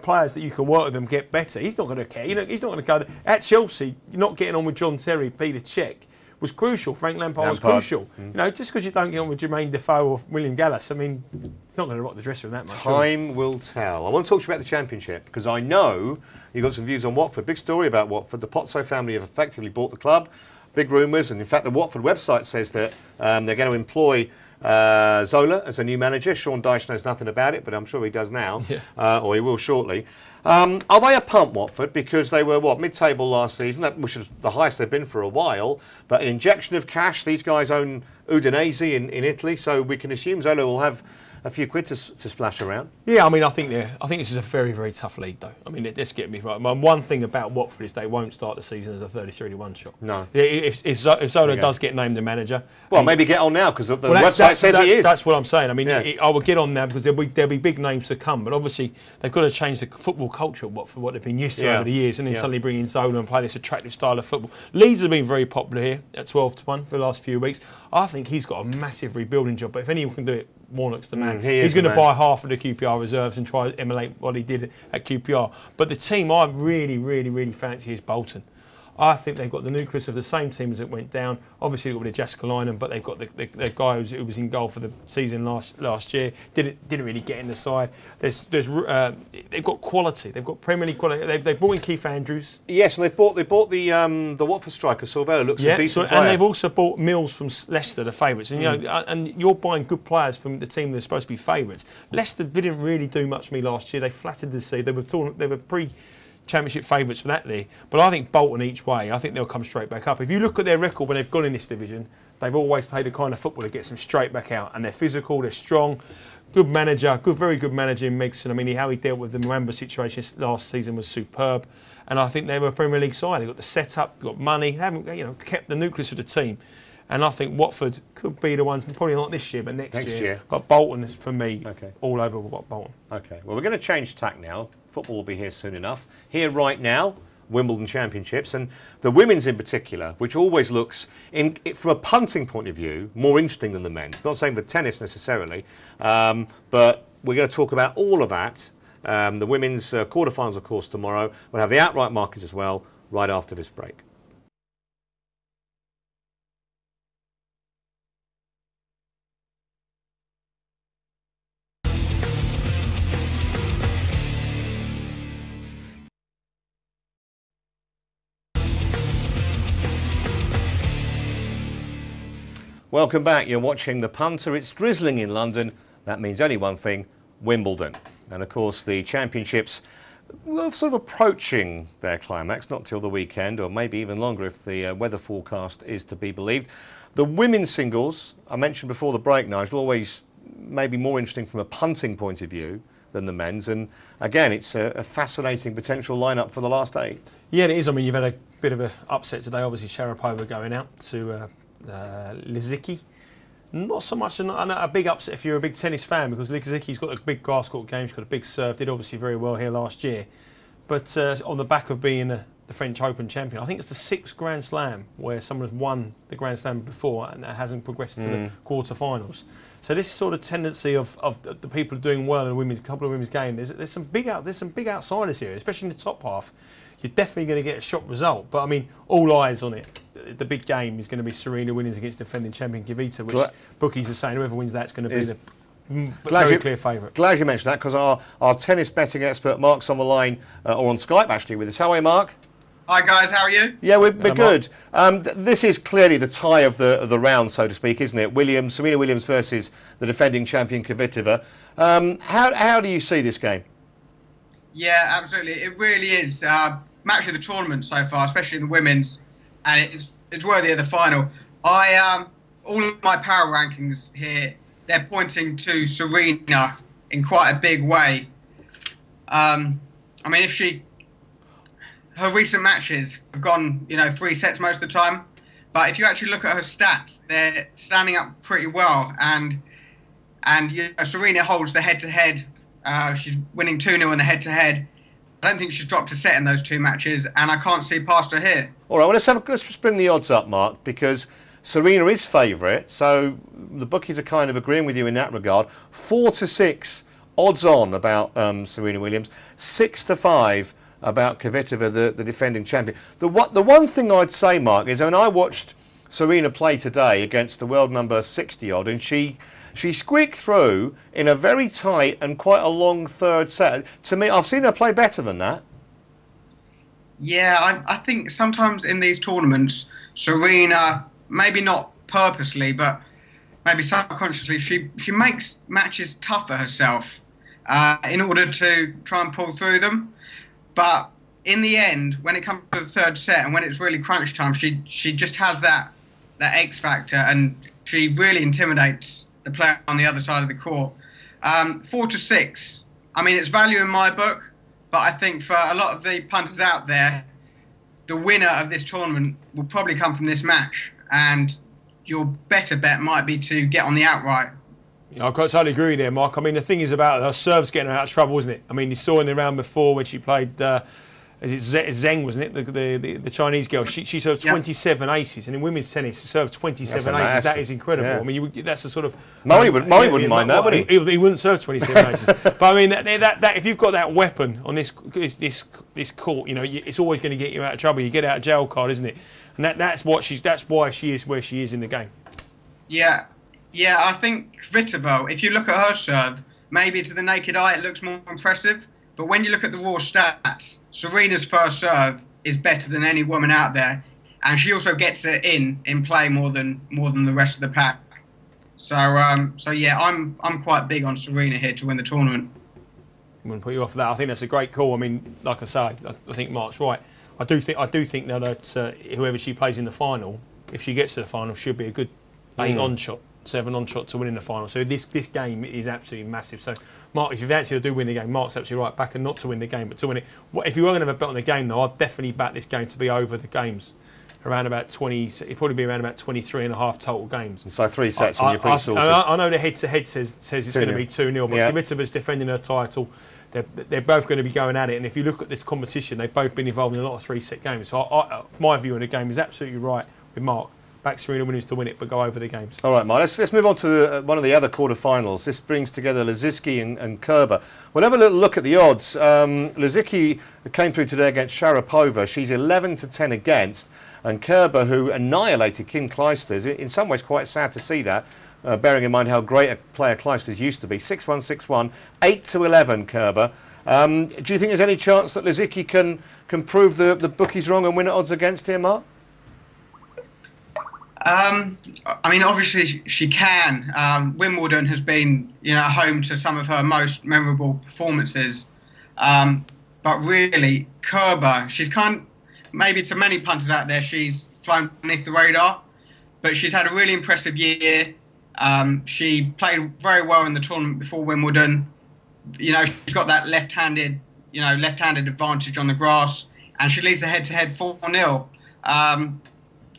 players that you can work with them, get better. He's not going to care. He's not going to go at Chelsea. Not getting on with John Terry, Peter Cech was crucial. Frank Lampard was crucial. Just because you don't get on with Jermaine Defoe or William Gallas, I mean, it's not going to rock the dresser that much. Time will tell. I want to talk to you about the Championship because I know you've got some views on Watford. Big story about Watford. The Pozzo family have effectively bought the club. Big rumours, and in fact, the Watford website says that they're going to employ Zola as a new manager. Sean Dyche knows nothing about it, but I'm sure he does now, or he will shortly. Are they a punt, Watford? Because they were, mid-table last season, which was the highest they've been for a while. But an injection of cash, these guys own Udinese in Italy, so we can assume Zola will have a few quid to splash around. Yeah, I mean, I think this is a very, very tough league, though. I mean, let's get me right. One thing about Watford is they won't start the season as a 33-1 shot. No. If Zola does get named the manager, well, maybe get on now because the website says he is. That's what I'm saying. I mean, Yeah. I would get on now because there'll be big names to come, but obviously they've got to change the football culture of Watford, what they've been used to over the years, and then suddenly bring in Zola and play this attractive style of football. Leeds have been very popular here at 12-1 for the last few weeks. I think he's got a massive rebuilding job, but if anyone can do it, Warnock's the man. He's going to buy half of the QPR reserves and try to emulate what he did at QPR. But the team I really, really, really fancy is Bolton. I think they've got the nucleus of the same team as it went down. Obviously, they've got the Jessica Lynham, but they've got the guy who was in goal for the season last year. Didn't really get in the side. They've got quality. They've got Premier League quality. They've brought in Keith Andrews. Yes, and they bought the Watford striker Silvera. Looks a decent player. And they've also bought Mills from Leicester, the favourites. And and you're buying good players from the team that's supposed to be favourites. Leicester didn't really do much for me last year. They flattered the sea. They were Championship favourites for that league, but I think Bolton each way, I think they'll come straight back up. If you look at their record when they've gone in this division, they've always played the kind of football that gets them straight back out, and they're physical, they're strong, good manager, very good manager in Megson. I mean, how he dealt with the Mwamba situation last season was superb, and I think they were a Premier League side. They've got the setup, they've got money, they haven't kept the nucleus of the team. And I think Watford could be the ones, probably not this year, but next year. But Bolton is, for me, all over Bolton. Okay, well, we're going to change tack now. Football will be here soon enough. Here right now, Wimbledon Championships, and the women's in particular, which always looks, from a punting point of view, more interesting than the men's. Not saying for tennis necessarily, but we're going to talk about all of that. The women's quarterfinals, of course, tomorrow. We'll have the outright markets as well, right after this break. Welcome back. You're watching The Punter. It's drizzling in London. That means only one thing, Wimbledon. And of course the championships are sort of approaching their climax, not till the weekend, or maybe even longer if the weather forecast is to be believed. The women's singles, I mentioned before the break, Nigel, always maybe more interesting from a punting point of view than the men's. And again, it's a fascinating potential lineup for the last 8. Yeah, it is. I mean, you've had a bit of an upset today. Obviously, Sharapova going out to Lisicki. Not so much a big upset if you're a big tennis fan, because Lisicki's got a big grass court game, she's got a big serve, did obviously very well here last year. But on the back of being the French Open champion, I think it's the 6th Grand Slam where someone has won the Grand Slam before and hasn't progressed to the quarter-finals. So this sort of tendency of the people doing well in a couple of women's games, there's some big outsiders here, especially in the top half. You're definitely going to get a shock result. But I mean, all eyes on it. The big game is going to be Serena Williams against defending champion Kvitova, which bookies are saying whoever wins that's going to be the very clear favourite. Glad you mentioned that, because our tennis betting expert Mark's on the line, or on Skype actually with us. How are you, Mark? Hi guys, how are you? Yeah, we're good. This is clearly the tie of the round, so to speak, isn't it? Serena Williams versus the defending champion Kvitova. How do you see this game? Yeah, absolutely. It really is. Match of the tournament so far, especially in the women's, and it's worthy of the final. All of my power rankings here, they're pointing to Serena in quite a big way. I mean, her recent matches have gone, 3 sets most of the time, but if you actually look at her stats, they're standing up pretty well, and Serena holds the head-to-head. She's winning 2-0 in the head-to-head. I don't think she's dropped a set in those 2 matches, and I can't see past her here. All right, well, let's bring the odds up, Mark, because Serena is favourite, so the bookies are kind of agreeing with you in that regard. 4-6 odds on about Serena Williams, 6-5 about Kvitova, the defending champion. The one thing I'd say, Mark, is when I watched Serena play today against the world number 60 odd, and she squeaked through in a very tight and quite a long third set. To me, I've seen her play better than that. Yeah, I think sometimes in these tournaments, Serena, maybe not purposely, but maybe subconsciously, she makes matches tougher herself in order to try and pull through them. But in the end, when it comes to the third set and when it's really crunch time, she just has that X factor, and she really intimidates the player on the other side of the court. 4 to 6. I mean, it's value in my book, but I think for a lot of the punters out there, the winner of this tournament will probably come from this match, and your better bet might be to get on the outright. Yeah, I totally agree with you there, Mark. I mean, the thing is about her serve's getting her out of trouble, isn't it? I mean, you saw in the round before when she played, is it Zheng, wasn't it? The Chinese girl. She served 27 aces, and in women's tennis, she served 27 aces. That is incredible. Yeah. I mean, that's a sort of Murray wouldn't mind that, would he? He wouldn't serve 27 aces. But I mean, that if you've got that weapon on this court, you know, it's always going to get you out of trouble. You get out of jail card, isn't it? And that's why she is where she is in the game. Yeah. Yeah, I think Kvitova, if you look at her serve, maybe to the naked eye it looks more impressive, but when you look at the raw stats, Serena's first serve is better than any woman out there, and she also gets it in play more than the rest of the pack. So yeah, I'm quite big on Serena here to win the tournament. I wouldn't put you off that. I think that's a great call. I mean, like I say, I think Mark's right. I do think now that whoever she plays in the final, if she gets to the final, should be a good 8 on shot. 7 on shot to win in the final. So this game is absolutely massive. So Mark, if you fancy to do win the game, Mark's absolutely right. Back and not to win the game, but to win it. If you were going to have a bet on the game, though, I'd definitely back this game to be over the games. Around about 20, it'd probably be around about 23 and a half total games. So 3 sets and you're pretty sorted. I know the head-to-head says it's going to be 2-0, but Kvitova's defending her title. They're both going to be going at it, and if you look at this competition, they've both been involved in a lot of 3-set games. So my view on the game is absolutely right with Mark. Back Serena Williams to win it, but go over the games. All right, Mark, let's move on to one of the other quarterfinals. This brings together Lisicki and Kerber. We'll have a little look at the odds. Lisicki came through today against Sharapova. She's 11 to 10 against. And Kerber, who annihilated Kim Clijsters, in some ways quite sad to see that, bearing in mind how great a player Clijsters used to be. 6-1, 6-1, 8 to 11 Kerber. Do you think there's any chance that Lisicki can prove the bookies wrong and win at odds against here, Mark? I mean, obviously she can. Wimbledon has been, home to some of her most memorable performances. But really, Kerber, she's maybe to many punters out there, she's flown beneath the radar. But she's had a really impressive year. She played very well in the tournament before Wimbledon. She's got that left-handed advantage on the grass, and she leads the head-to-head 4-0.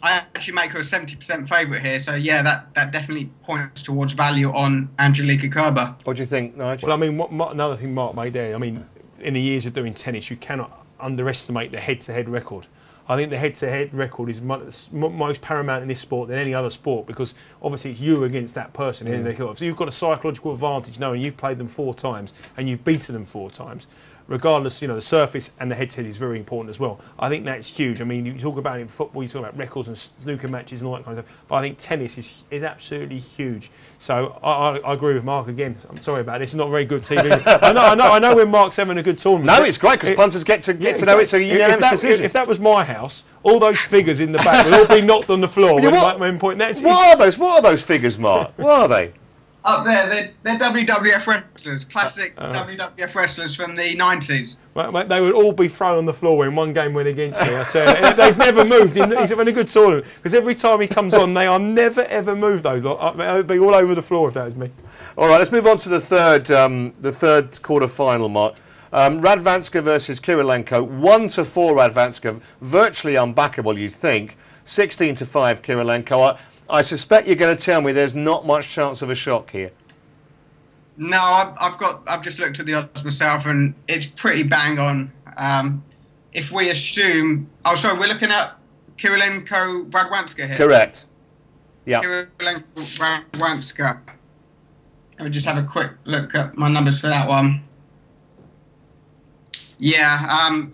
I actually make her a 70% favourite here, so yeah, that definitely points towards value on Angelika Kerber. What do you think, Nigel? Well, I mean, another thing Mark made there, I mean, in the years of doing tennis, you cannot underestimate the head-to-head record. I think the head-to-head record is most paramount in this sport than any other sport, because obviously it's you against that person. So you've got a psychological advantage knowing you've played them 4 times and you've beaten them 4 times. Regardless, the surface and the head-to-head is very important as well. I think that's huge. I mean, you talk about it in football, you talk about records and snooker matches and all that kind of stuff, but I think tennis is absolutely huge. So I agree with Mark again. I'm sorry about this. It's not very good TV. I know when Mark's having a good tournament. No, it's great because punters get to know it. So unanimous decision. If that was my house, all those figures in the back would all be knocked on the floor. What are those figures, Mark? What are they? Up there, they're WWF wrestlers, classic WWF wrestlers from the 90s. Well, they would all be thrown on the floor when one game went against me. I tell you. They've never moved. He's having a good tournament because every time he comes on, they are never ever moved. Those they'd be all over the floor if that was me. All right, let's move on to the third quarter final, Mark. Radwanska versus Kirilenko. 1-4 Radwanska, virtually unbackable. You'd think. 16-5 Kirilenko. I suspect you're going to tell me there's not much chance of a shock here. No, I've just looked at the odds myself, and it's pretty bang on. If we assume, we're looking at Kirilenko Radwanska here. Correct. Yeah. Kirilenko Radwanska. Let me just have a quick look at my numbers for that one. Yeah,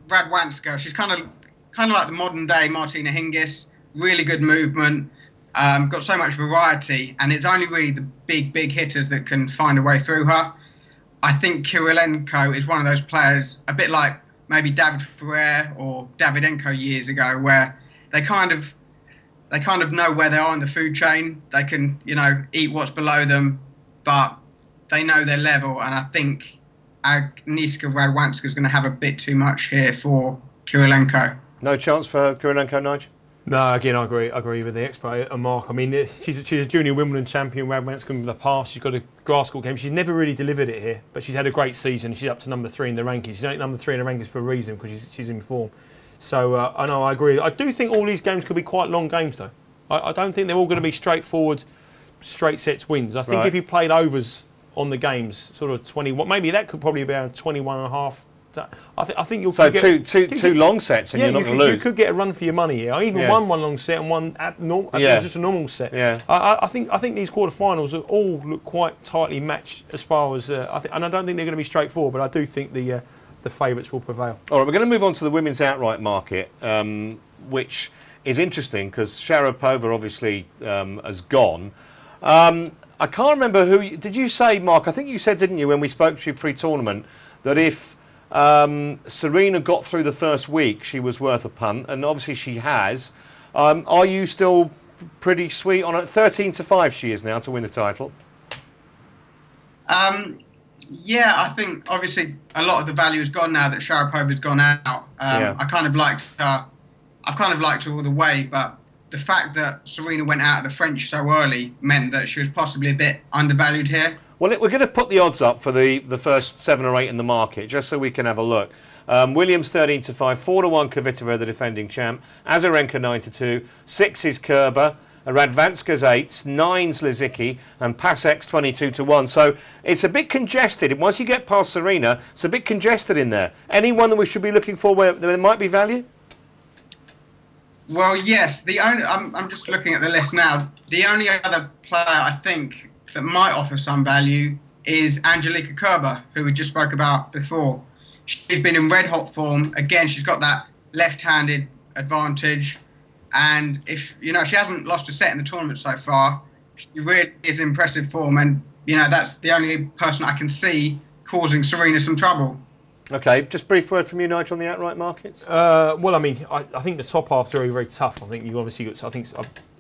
Radwanska. She's kind of like the modern day Martina Hingis. Really good movement. Got so much variety, and it's only really the big hitters that can find a way through her. I think Kirilenko is one of those players, a bit like maybe David Ferrer or Davydenko years ago, where they kind of know where they are in the food chain. They can, eat what's below them, but they know their level. And I think Agnieszka Radwanska is going to have a bit too much here for Kirilenko. No chance for Kirilenko, Nigel? No, again, I agree with the expert, Mark. I mean, she's a junior Wimbledon champion, Radmanskome in the past. She's got a grass court game. She's never really delivered it here, but she's had a great season. She's up to number 3 in the rankings. She's only number 3 in the rankings for a reason, because she's in form. So, I know, I agree. I do think all these games could be quite long games, though. I don't think they're all going to be straightforward, straight sets wins. I think if you played overs on the games, sort of 21, maybe that could probably be around 21 and a half. I think you'll get two long sets and you're not going to lose. You could get a run for your money here. I even won one long set and one just a normal set. Yeah. I think these quarterfinals all look quite tightly matched as far as and I don't think they're going to be straightforward, but I do think the favourites will prevail. All right, we're going to move on to the women's outright market, which is interesting because Sharapova obviously has gone. I can't remember who. Did you say, Mark? I think you said, didn't you, when we spoke to you pre-tournament, that if Serena got through the first week, she was worth a punt, and obviously she has. Are you still pretty sweet on it? 13-5 she is now to win the title. Yeah, I think obviously a lot of the value is gone now that Sharapova's gone out. I kind of liked her. I've kind of liked her all the way, but the fact that Serena went out of the French so early meant that she was possibly a bit undervalued here. Well, we're going to put the odds up for the first 7 or 8 in the market, just so we can have a look. Williams 13-5, 4-1 Kvitova, the defending champ. Azarenka 9-2, 6 is Kerber, Radvanska's 8s, 9's Lisicki, and Pasek's 22-1. So it's a bit congested. Once you get past Serena, it's a bit congested in there. Anyone that we should be looking for where there might be value? Well, yes. I'm just looking at the list now. The only other player I think that might offer some value is Angelika Kerber, who we just spoke about before. She's been in red-hot form. Again, she's got that left-handed advantage. And if she hasn't lost a set in the tournament so far, she really is in impressive form. And, that's the only person I can see causing Serena some trouble. Okay, just a brief word from you, Nigel, on the outright markets. Well, I mean, I think the top half's very, very tough. I think you obviously got.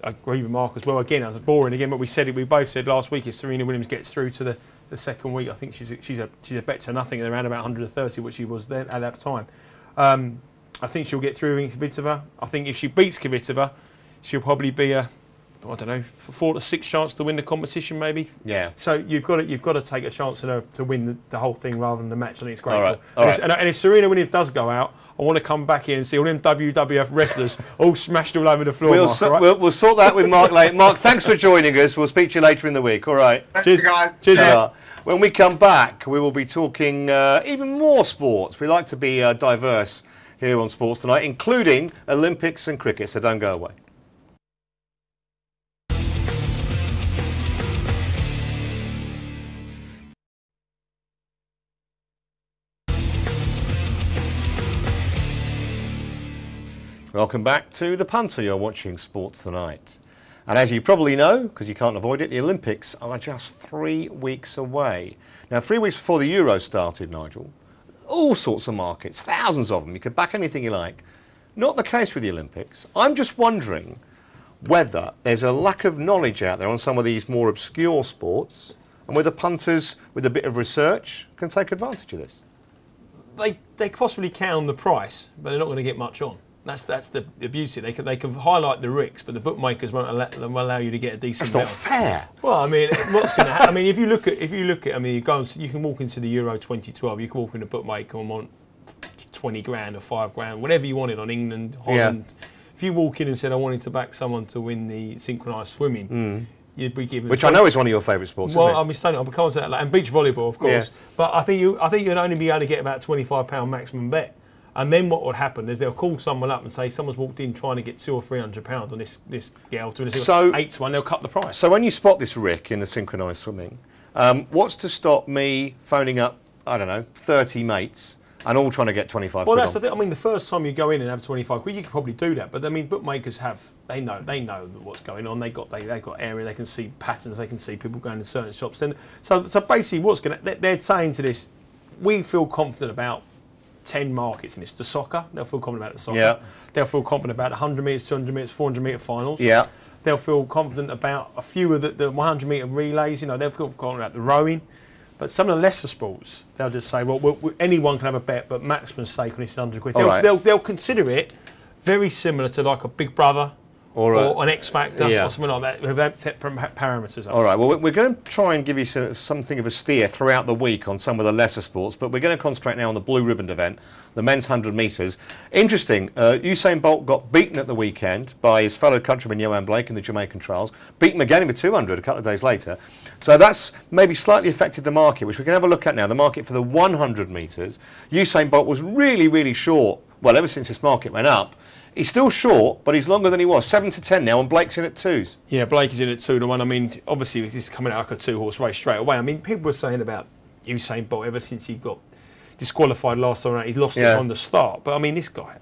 I agree with Mark as well. Again, as boring again, but we both said last week if Serena Williams gets through to the second week, I think she's a bet to nothing at around about 130, which she was then at that time. I think she'll get through in Kvitova. I think if she beats Kvitova, she'll probably be a 4 to 6 chance to win the competition, maybe. Yeah. So you've got to take a chance to win the whole thing rather than the match. I think it's great. All right. And if Serena Williams does go out, I want to come back in and see all them WWF wrestlers all smashed all over the floor. We'll sort that with Mark later. Mark, thanks for joining us. We'll speak to you later in the week. All right. Cheers, guys. Cheers. When we come back, we will be talking even more sports. We like to be diverse here on Sports Tonight, including Olympics and cricket, so don't go away. Welcome back to The Punter. You're watching Sports Tonight. And as you probably know, because you can't avoid it, the Olympics are just 3 weeks away. Now, 3 weeks before the Euros started, Nigel, all sorts of markets, thousands of them. You could back anything you like. Not the case with the Olympics. I'm just wondering whether there's a lack of knowledge out there on some of these more obscure sports and whether punters with a bit of research can take advantage of this. They possibly can on the price, but they're not going to get much on. That's the beauty. They can highlight the risks, but the bookmakers won't allow you to get a decent. That's not fair. Well, I mean, what's going to happen? I mean, if you look at, I mean, you can walk into the Euro 2012. You can walk in a bookmaker and want 20 grand or 5 grand, whatever you wanted on England, Holland. Yeah. If you walk in and said I wanted to back someone to win the synchronised swimming, you'd be given. Which I know is one of your favourite sports. Well, isn't it? I'll be saying I'll be coming to that, and beach volleyball, of course. Yeah. But I think you'd only be able to get about £25 maximum bet. And then what would happen is they'll call someone up and say someone's walked in trying to get £200 or £300 on this girl to win. So 8-1, they'll cut the price. So when you spot this Rick in the synchronised swimming, what's to stop me phoning up, I don't know, 30 mates and all trying to get 25 quid? Well, that's the thing. I mean, the first time you go in and have 25 quid, you could probably do that. But I mean, bookmakers they know what's going on. They got area. They can see patterns. They can see people going to certain shops. And so basically, they're saying to this, we feel confident about 10 markets, and it's the soccer. They'll feel confident about the soccer. Yeah. They'll feel confident about 100 metres, 200 metres, 400 metre finals. Yeah. They'll feel confident about a few of the 100 metre relays. They'll feel confident about the rowing. But some of the lesser sports, they'll just say, well, anyone can have a bet, but maximum stake on this is 100 quid. They'll consider it very similar to like a Big Brother or an X Factor Yeah. or something like that. With that set parameters up. All right, well, we're going to try and give you something of a steer throughout the week on some of the lesser sports, but we're going to concentrate now on the blue ribbon event, the men's 100 metres. Interesting, Usain Bolt got beaten at the weekend by his fellow countryman Johan Blake in the Jamaican trials, beat him again in the 200 a couple of days later. So that's maybe slightly affected the market, which we can have a look at now. The market for the 100 metres. Usain Bolt was really, really short, well, ever since this market went up. He's still short, but he's longer than he was. 7 to 10 now, and Blake's in at 2s. Yeah, Blake is in at 2 to 1. I mean, obviously, this is coming out like a 2-horse race straight away. I mean, people were saying about Usain Bolt ever since he got disqualified last time around. He lost it on the start. But I mean, this guy's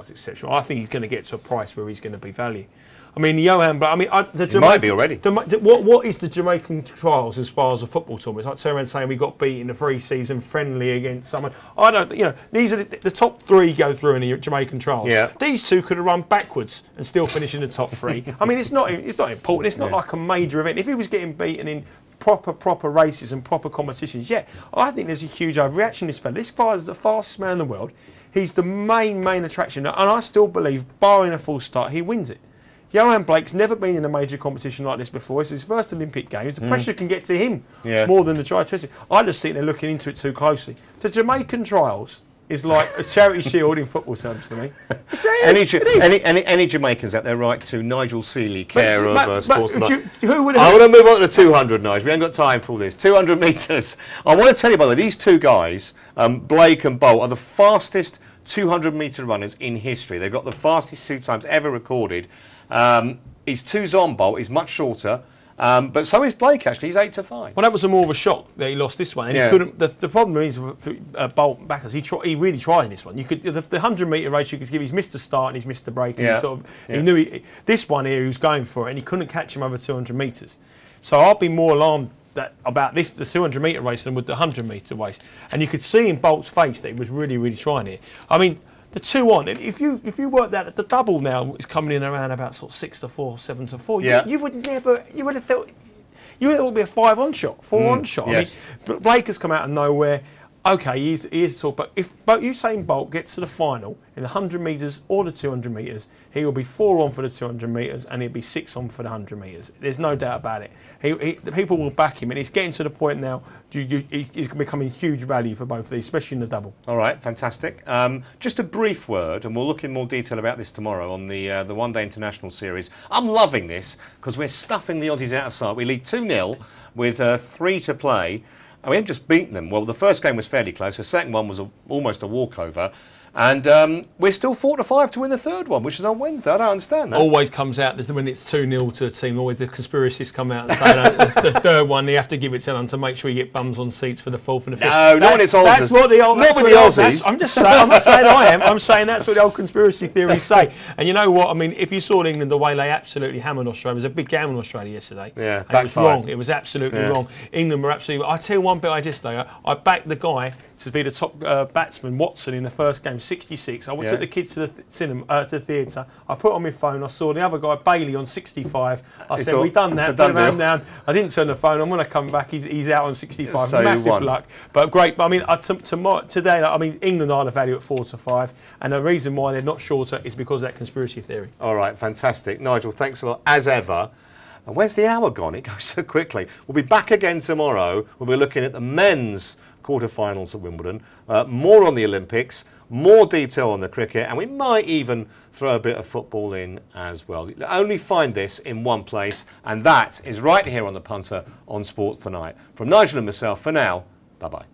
exceptional. I think he's going to get to a price where he's going to be value. I mean, Johan, but I mean, He might be already. What is the Jamaican trials as far as a football tournament? It's like turning around saying we got beat in the pre-season friendly against someone. I don't, these are the top 3 go through in the Jamaican trials. Yeah. These 2 could have run backwards and still finish in the top 3. I mean, it's not important. It's not like a major event. If he was getting beaten in proper races and proper competitions, I think there's a huge overreaction. This fella, this guy is the fastest man in the world. He's the main attraction, and I still believe, barring a full start, he wins it. Johan Blake's never been in a major competition like this before. It's his first Olympic Games. The pressure can get to him more than the tri-twisting. I just think they're looking into it too closely. The Jamaican trials is like a charity shield in football terms to me. Any Jamaicans out there write to Nigel Seeley, care of Sports Tonight. Who would I want to move on to the 200, Nigel. We haven't got time for all this. 200 metres. I want to tell you, by the way, these 2 guys, Blake and Bolt, are the fastest 200-metre runners in history. They've got the fastest 2 times ever recorded. He's 2s on Bolt. He's much shorter. But so is Blake, actually. He's 8 to 5. Well, that was more of a shock that he lost this one. And he couldn't. The problem is for Bolt backers, he really tried in this one. You could the 100-metre race you could give. He's missed the start and he's missed the break. And he knew this one here he was going for it, and he couldn't catch him over 200 metres. So I'll be more alarmed about the 200-metre race than with the 100-metre race. And you could see in Bolt's face that he was really trying it. I mean, the 2 on. If you work that, the double now is coming in around about sort of 6 to 4, 7 to 4. You would have thought it would be a 5 on shot, 4 on shot. Yes. I mean, Blake has come out of nowhere. Okay, he is tall, but if Usain Bolt gets to the final in the 100 metres or the 200 metres, he will be 4 on for the 200 metres and he'll be 6 on for the 100 metres. There's no doubt about it. The people will back him, and it's getting to the point now. He's becoming huge value for both of these, especially in the double. All right, fantastic. Just a brief word, and we'll look in more detail about this tomorrow on the One Day International Series. I'm loving this because we're stuffing the Aussies out of sight. We lead 2-0 with 3 to play. And we haven't just beaten them. Well, the first game was fairly close. The second one was almost a walkover. And we're still 4 to 5 to win the third one, which is on Wednesday. I don't understand that. Always comes out when it's 2-0 to a team. Always the conspiracists come out and say the third one you have to give it to them to make sure you get bums on seats for the fourth and the fifth. No, not when it's Aussies. That's what the not with the Aussies. I'm just saying. I'm not saying I am. I'm saying that's what the old conspiracy theories say. And you know what? I mean, if you saw England the way they absolutely hammered Australia, it was a big game on Australia yesterday. Yeah, and it was wrong. It was absolutely wrong. England were absolutely. I tell you one bit I did yesterday. I backed the guy to be the top batsman, Watson, in the first game, 66. I took the kids to the cinema, to the theatre. I put on my phone. I saw the other guy, Bailey, on 65. I said, "We've done that. Put him down." I didn't turn the phone. I'm going to come back. He's out on 65. So massive luck, but great. But I mean, today, I mean, England are the value at 4 to 5, and the reason why they're not shorter is because of that conspiracy theory. All right, fantastic, Nigel. Thanks a lot as ever. And where's the hour gone? It goes so quickly. We'll be back again tomorrow. We'll be looking at the men's quarterfinals at Wimbledon. More on the Olympics. More detail on the cricket, and we might even throw a bit of football in as well. You'll only find this in one place, and that is right here on the Punter on Sports Tonight. From Nigel and myself, for now, bye-bye.